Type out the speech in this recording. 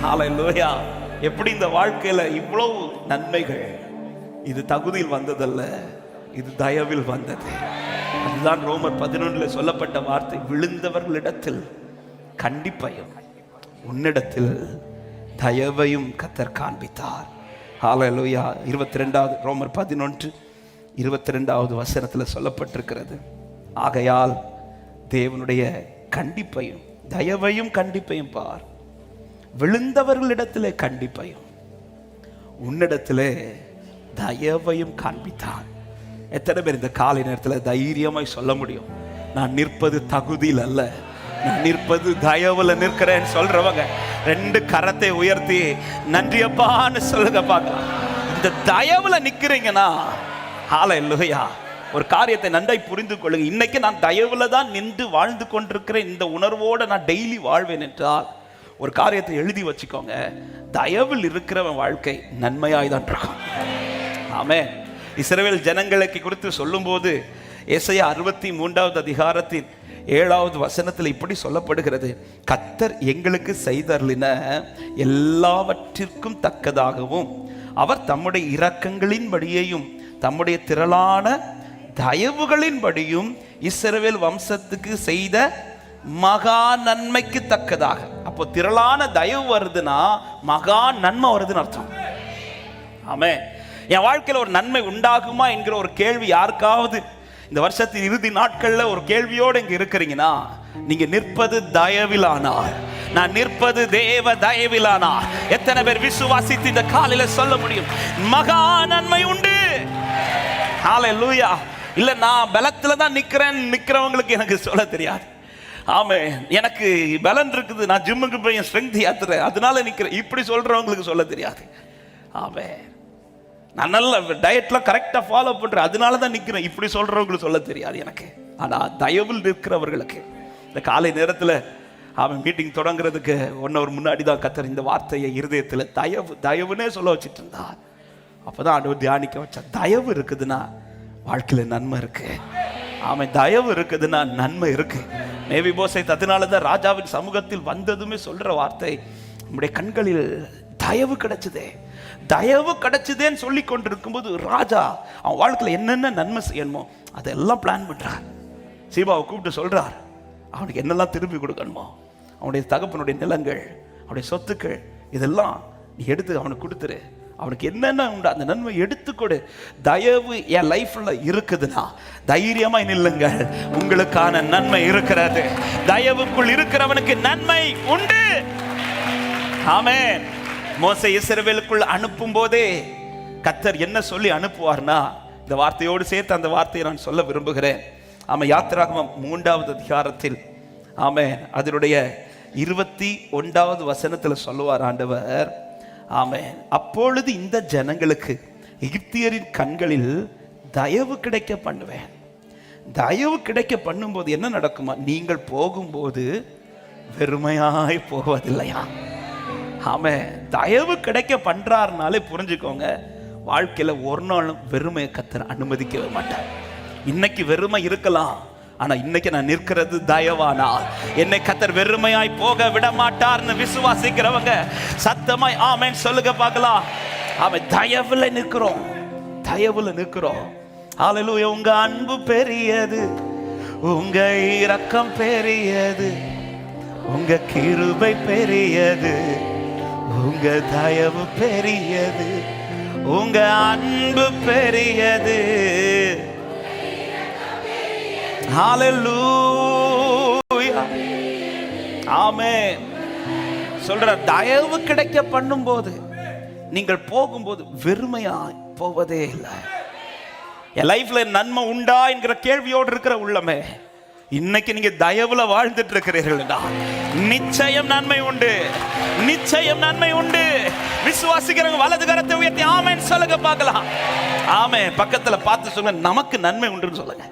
ஹல்லேலூயா. எப்படி இந்த வாழ்க்கையில இவ்வளவு நன்மைகள், இது தகுதியில் வந்ததல்ல, இது தயவில் வந்தது. அதுதான் ரோமர் 11 சொல்லப்பட்ட வார்த்தை, விழுந்தவர்களிடத்தில் கண்டிப்பையும் உன்னிடத்தில் தயவையும் கர்த்தர் காண்பித்தார். ஹல்லேலூயா. 22 ரோமர் 11:22 வசனத்தில் சொல்லப்பட்டிருக்கிறது, ஆகையால் தேவனுடைய கண்டிப்பையும் தயவையும் கண்டிப்பையும் பார், விழுந்தவர்களிடத்திலே கண்டிப்பையும் உன்னிடத்திலே தயவையும் காண்பித்தார். எத்தனை பேர் இந்த காலை நேரத்தில் தைரியமாய் சொல்ல முடியும், நான் நிற்பது தகுதியில் அல்ல, நான் நிற்பது தயவுல நிற்கிறேன்னு சொல்றவங்க 2 கரத்தை உயர்த்தி நன்றியப்பான்னு சொல்லுங்க பார்க்கலாம். இந்த தயவுல நிக்கிறீங்கன்னா ஹல்லேலூயா. ஒரு காரியத்தை நன்றாய் புரிந்து கொள்ளுங்க, இன்னைக்கு நான் தயவுல தான் நின்று வாழ்ந்து கொண்டிருக்கிறேன், இந்த உணர்வோடு நான் டெய்லி வாழ்வேன் என்றால் ஒரு காரியத்தை எழுதி வச்சுக்கோங்க, தயவில் இருக்கிறவன் வாழ்க்கை நன்மையாய் தான் இருக்கும். ஆமென். இஸ்ரவேல் ஜனங்களுக்கு குறித்து சொல்லும்போது ஏசாயா 63 அதிகாரத்தின் 7 வசனத்தில் இப்படி சொல்லப்படுகிறது, கர்த்தர் எங்களுக்கு செய்தருளின எல்லாவற்றிற்கும் தக்கதாகவும் அவர் தம்முடைய இரக்கங்களின்படியையும் தம்முடைய திரளான தயவுகளின்படியும் இஸ்ரவேல் வம்சத்துக்கு செய்த மகா நன்மைக்கு தக்கதாக. அப்போ திரளான தயவு வருதுன்னா மகா நன்மை வருதுன்னு அர்த்தம். ஆமென். என் வாழ்க்கையில் ஒரு நன்மை உண்டாகுமா என்கிற ஒரு கேள்வி யாருக்காவது இந்த வருஷத்தின் இறுதி நாட்கள்ல ஒரு கேள்வியோடு இங்க இருக்கிறீங்கன்னா, நீங்க நிற்பது தயவிலானார், நான் நிற்பது தேவ தயவிலானார். எத்தனை பேர் விசுவாசித்து இந்த காலையில சொல்ல முடியும், மகா நன்மை உண்டு? ஹல்லேலூயா. இல்ல நான் பலத்துல தான் நிக்கிறவங்களுக்கு எனக்கு சொல்ல தெரியாது. ஆமே, எனக்கு பலன் இருக்குது, நான் ஜிம்முக்கு போய் ஸ்ட்ரென்த் ஏத்துறேன் அதனால நிக்கிறேன், இப்படி சொல்றவங்களுக்கு சொல்ல தெரியாது. ஆமே, நான் நல்ல டயட்லாம் கரெக்டாக ஃபாலோ பண்ணுறேன் அதனால தான் நிற்கிறேன், இப்படி சொல்கிறவங்களுக்கு சொல்ல தெரியாது எனக்கு. ஆனால் தயவில் நிற்கிறவர்களுக்கு இந்த காலை நேரத்தில் அவன் மீட்டிங் தொடங்குறதுக்கு 1 hour முன்னாடி தான் கர்த்தர் இந்த வார்த்தையை இருதயத்தில் தயவுனே சொல்ல வச்சுட்டு இருந்தார். அப்போ தான் ஆண்டவர் தியானிக்க வச்சா, தயவு இருக்குதுன்னா வாழ்க்கையில் நன்மை இருக்கு. அவன் தயவு இருக்குதுன்னா நன்மை இருக்கு. மேவிபோசேத் அதனால தான் ராஜாவின் சமூகத்தில் வந்ததுமே சொல்கிற வார்த்தை, நம்முடைய கண்களில் தயவு கிடைச்சதே, தயவு கிடைச்சதேன்னு சொல்லி கொண்டிருக்கும் போது ராஜா அவன் வாழ்க்கையில் என்னென்ன நன்மை செய்யணுமோ அதெல்லாம் பிளான் பண்றார். சீபாவை கூப்பிட்டு சொல்றார், அவனுக்கு என்னெல்லாம் திருப்பி கொடுக்கணுமோ, அவனுடைய தகப்பனுடைய நிலங்கள், அவனுடைய சொத்துக்கள், இதெல்லாம் நீ எடுத்து அவனுக்கு கொடுத்துரு, அவனுக்கு என்னென்ன உண்டு அந்த நன்மை எடுத்துக்கொடு. தயவு என் லைஃப்ல இருக்குதுன்னா தைரியமா நில்லுங்கள், உங்களுக்கான நன்மை இருக்கிறது. தயவுக்குள் இருக்கிறவனுக்கு நன்மை உண்டு. ஆமென். மோசே இஸ்ரவேலுக்குள் அனுப்பும் போதே கர்த்தர் என்ன சொல்லி அனுப்புவார்னா, இந்த வார்த்தையோடு சேர்த்து அந்த வார்த்தையை நான் சொல்ல விரும்புகிறேன். ஆமாம், யாத்திராகமம் 3 அதிகாரத்தில் ஆமென் அதனுடைய 21 வசனத்தில் சொல்லுவார் ஆண்டவர். ஆமென், அப்பொழுது இந்த ஜனங்களுக்கு எகிப்தியரின் கண்களில் தயவு கிடைக்க பண்ணுவேன். தயவு கிடைக்க பண்ணும்போது என்ன நடக்குமா, நீங்கள் போகும்போது வெறுமையாய் போவதில்லையா. ஆமே, தயவு கிடைக்க பண்றாருனாலே புரிஞ்சுக்கோங்க, வாழ்க்கையில ஒரு நாளும் வெறுமையை கர்த்தர் அனுமதிக்கவே மாட்டார். இன்னைக்கு வெறுமை இருக்கலாம், ஆனா இன்னைக்கு நான் நிற்கிறது தயவானா, என்னை கர்த்தர் வெறுமையாய் போக விட மாட்டார்னு விசுவாசிக்கிறவங்க சத்தமாய் ஆமென் சொல்லுங்க பார்க்கலாம். ஆமென். தயவுல நிற்கிறோம், தயவுல நிற்கிறோம். ஹல்லேலூயா. உங்க அன்பு பெரியது, உங்க இரக்கம் பெரியது, உங்க கிருபை பெரியது, உங்க தயவு பெரியது, உங்க அன்பு பெரியது. ஹல்லேலூயா. ஆமென். சொல்ற தயவு கிடைக்க பண்ணும்போது நீங்கள் போகும்போது வெறுமையாய் போவதே இல்லை. என் லைஃப்ல நன்மை உண்டா என்கிற கேள்வியோடு இருக்கிற உள்ளமே, இன்னைக்கு நீங்க தயவுல வாழ்ந்துட்டு இருக்கிறீர்கள், நிச்சயம் நன்மை உண்டு, நிச்சயம் நன்மை உண்டு. விசுவாசிக்கிறவங்க வலது கரத்தை உயர்த்தி ஆமென் சொல்லுங்க பார்க்கலாம். ஆமென். பக்கத்துல பார்த்து சொல்லுங்க, நமக்கு நன்மை உண்டுன்னு சொல்லுங்க.